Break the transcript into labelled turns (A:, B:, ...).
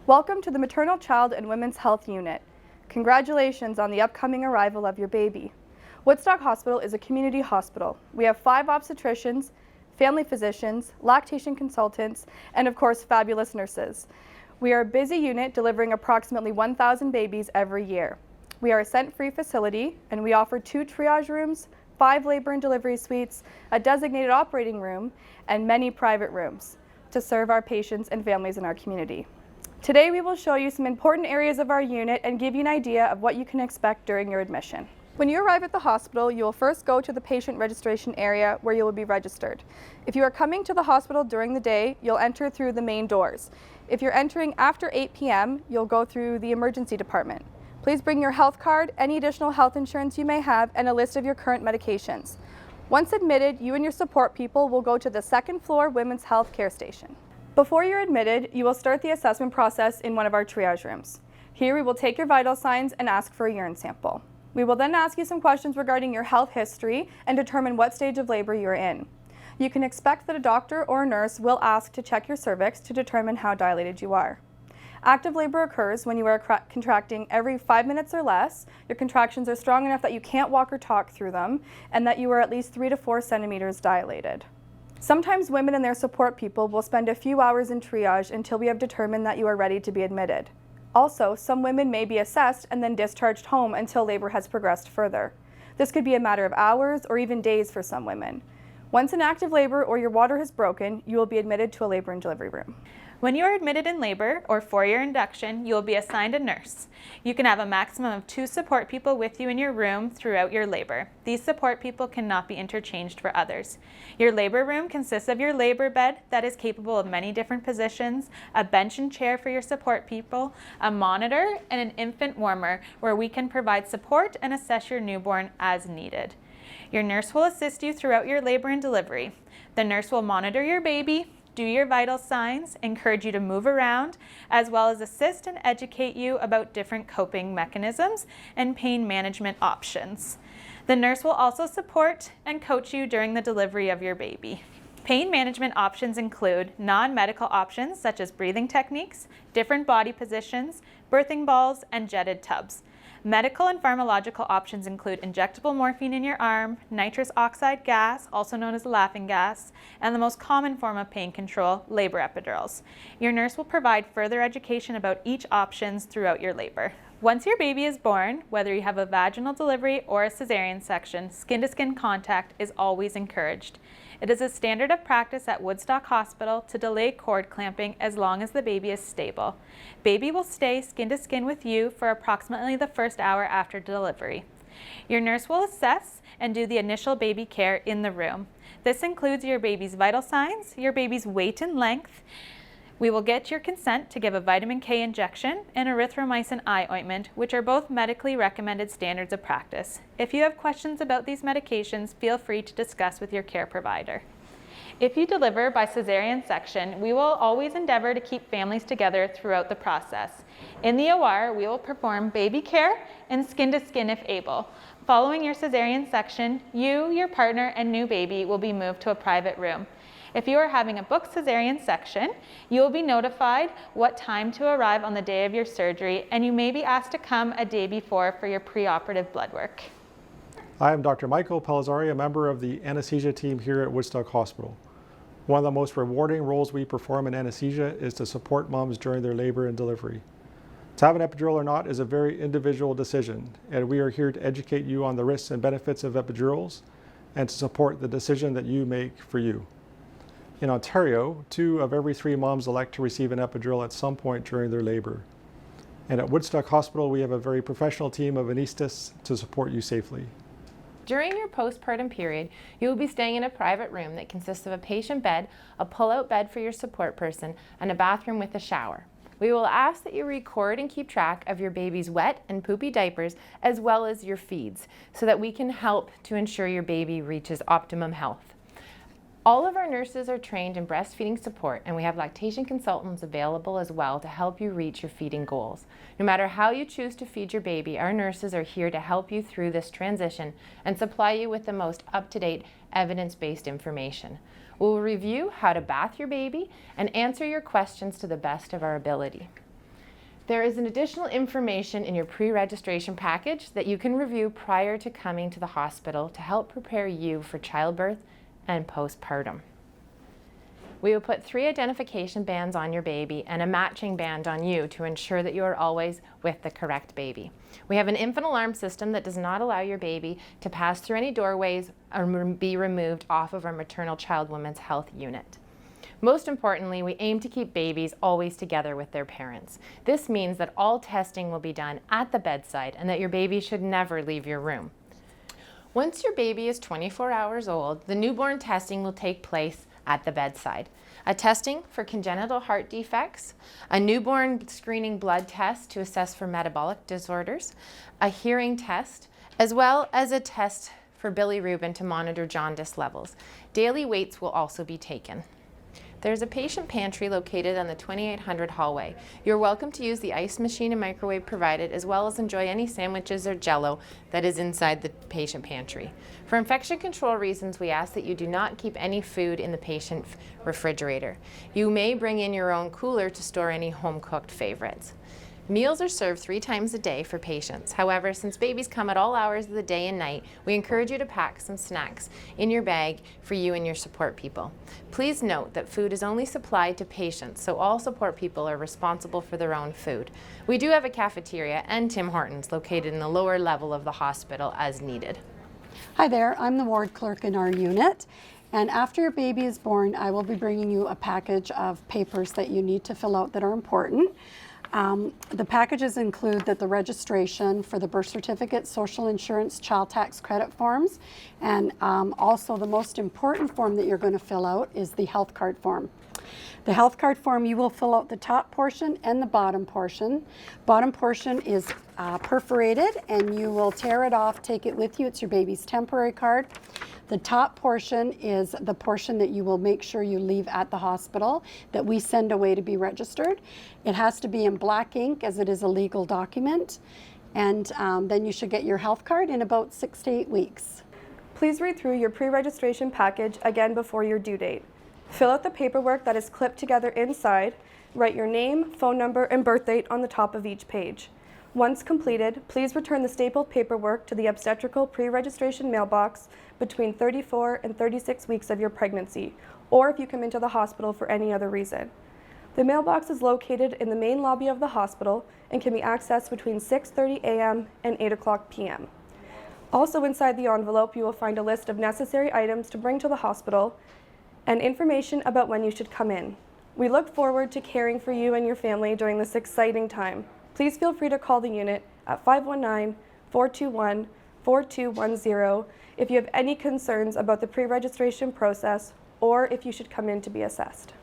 A: Welcome to the Maternal Child and Women's Health Unit. Congratulations on the upcoming arrival of your baby. Woodstock Hospital is a community hospital. We have 5 obstetricians, family physicians, lactation consultants, and of course fabulous nurses. We are a busy unit delivering approximately 1,000 babies every year. We are a scent-free facility and we offer 2 triage rooms, 5 labor and delivery suites, a designated operating room, and many private rooms to serve our patients and families in our community. Today we will show you some important areas of our unit and give you an idea of what you can expect during your admission. When you arrive at the hospital, you will first go to the patient registration area where you will be registered. If you are coming to the hospital during the day, you'll enter through the main doors. If you're entering after 8 p.m., you'll go through the emergency department. Please bring your health card, any additional health insurance you may have, and a list of your current medications. Once admitted, you and your support people will go to the second floor women's health care station. Before you're admitted, you will start the assessment process in one of our triage rooms. Here we will take your vital signs and ask for a urine sample. We will then ask you some questions regarding your health history and determine what stage of labor you're in. You can expect that a doctor or a nurse will ask to check your cervix to determine how dilated you are. Active labor occurs when you are contracting every 5 minutes or less, your contractions are strong enough that you can't walk or talk through them, and that you are at least 3 to 4 centimeters dilated. Sometimes women and their support people will spend a few hours in triage until we have determined that you are ready to be admitted. Also, some women may be assessed and then discharged home until labor has progressed further. This could be a matter of hours or even days for some women. Once in active labor or your water has broken, you will be admitted to a labor and delivery room.
B: When you are admitted in labor or for your induction, you will be assigned a nurse. You can have a maximum of 2 support people with you in your room throughout your labor. These support people cannot be interchanged for others. Your labor room consists of your labor bed that is capable of many different positions, a bench and chair for your support people, a monitor, and an infant warmer where we can provide support and assess your newborn as needed. Your nurse will assist you throughout your labor and delivery. The nurse will monitor your baby, do your vital signs, encourage you to move around, as well as assist and educate you about different coping mechanisms and pain management options. The nurse will also support and coach you during the delivery of your baby. Pain management options include non-medical options such as breathing techniques, different body positions, birthing balls, and jetted tubs. Medical and pharmacological options include injectable morphine in your arm, nitrous oxide gas, also known as laughing gas, and the most common form of pain control, labor epidurals. Your nurse will provide further education about each options throughout your labor. Once your baby is born, whether you have a vaginal delivery or a cesarean section, skin-to-skin contact is always encouraged. It is a standard of practice at Woodstock Hospital to delay cord clamping as long as the baby is stable. Baby will stay skin-to-skin with you for approximately the first hour after delivery. Your nurse will assess and do the initial baby care in the room. This includes your baby's vital signs, your baby's weight and length. We will get your consent to give a vitamin K injection and erythromycin eye ointment, which are both medically recommended standards of practice. If you have questions about these medications, feel free to discuss with your care provider. If you deliver by cesarean section, we will always endeavor to keep families together throughout the process. In the OR, we will perform baby care and skin-to-skin if able. Following your cesarean section, you, your partner, and new baby will be moved to a private room. If you are having a booked cesarean section, you will be notified what time to arrive on the day of your surgery, and you may be asked to come a day before for your preoperative blood work.
C: I am Dr. Michael Pellizzari, a member of the anesthesia team here at Woodstock Hospital. One of the most rewarding roles we perform in anesthesia is to support moms during their labor and delivery. To have an epidural or not is a very individual decision, and we are here to educate you on the risks and benefits of epidurals and to support the decision that you make for you. In Ontario, 2 of every 3 moms elect to receive an epidural at some point during their labor. And at Woodstock Hospital, we have a very professional team of anesthetists to support you safely.
D: During your postpartum period, you will be staying in a private room that consists of a patient bed, a pull-out bed for your support person, and a bathroom with a shower. We will ask that you record and keep track of your baby's wet and poopy diapers as well as your feeds so that we can help to ensure your baby reaches optimum health. All of our nurses are trained in breastfeeding support, and we have lactation consultants available as well to help you reach your feeding goals. No matter how you choose to feed your baby, our nurses are here to help you through this transition and supply you with the most up-to-date evidence-based information. We will review how to bath your baby and answer your questions to the best of our ability. There is an additional information in your pre-registration package that you can review prior to coming to the hospital to help prepare you for childbirth and postpartum. We will put 3 identification bands on your baby and a matching band on you to ensure that you are always with the correct baby. We have an infant alarm system that does not allow your baby to pass through any doorways or be removed off of our maternal child women's health unit. Most importantly, we aim to keep babies always together with their parents. This means that all testing will be done at the bedside and that your baby should never leave your room. Once your baby is 24 hours old, the newborn testing will take place at the bedside. A testing for congenital heart defects, a newborn screening blood test to assess for metabolic disorders, a hearing test, as well as a test for bilirubin to monitor jaundice levels. Daily weights will also be taken. There's a patient pantry located on the 2800 hallway. You're welcome to use the ice machine and microwave provided, as well as enjoy any sandwiches or jello that is inside the patient pantry. For infection control reasons, we ask that you do not keep any food in the patient refrigerator. You may bring in your own cooler to store any home-cooked favorites. Meals are served 3 times a day for patients. However, since babies come at all hours of the day and night, we encourage you to pack some snacks in your bag for you and your support people. Please note that food is only supplied to patients, so all support people are responsible for their own food. We do have a cafeteria and Tim Hortons located in the lower level of the hospital as needed.
E: Hi there, I'm the ward clerk in our unit. And after your baby is born, I will be bringing you a package of papers that you need to fill out that are important. The packages include the registration for the birth certificate, social insurance, child tax credit forms, and also the most important form that you're going to fill out is the health card form. The health card form, you will fill out the top portion and the bottom portion. Bottom portion is perforated and you will tear it off, take it with you. It's your baby's temporary card. The top portion is the portion that you will make sure you leave at the hospital that we send away to be registered. It has to be in black ink as it is a legal document. And then you should get your health card in about 6 to 8 weeks.
A: Please read through your pre-registration package again before your due date. Fill out the paperwork that is clipped together inside. Write your name, phone number, and birth date on the top of each page. Once completed, please return the stapled paperwork to the obstetrical pre-registration mailbox between 34 and 36 weeks of your pregnancy, or if you come into the hospital for any other reason. The mailbox is located in the main lobby of the hospital and can be accessed between 6:30 a.m. and 8 o'clock p.m. Also inside the envelope, you will find a list of necessary items to bring to the hospital and information about when you should come in. We look forward to caring for you and your family during this exciting time. Please feel free to call the unit at 519-421-4210 if you have any concerns about the pre-registration process or if you should come in to be assessed.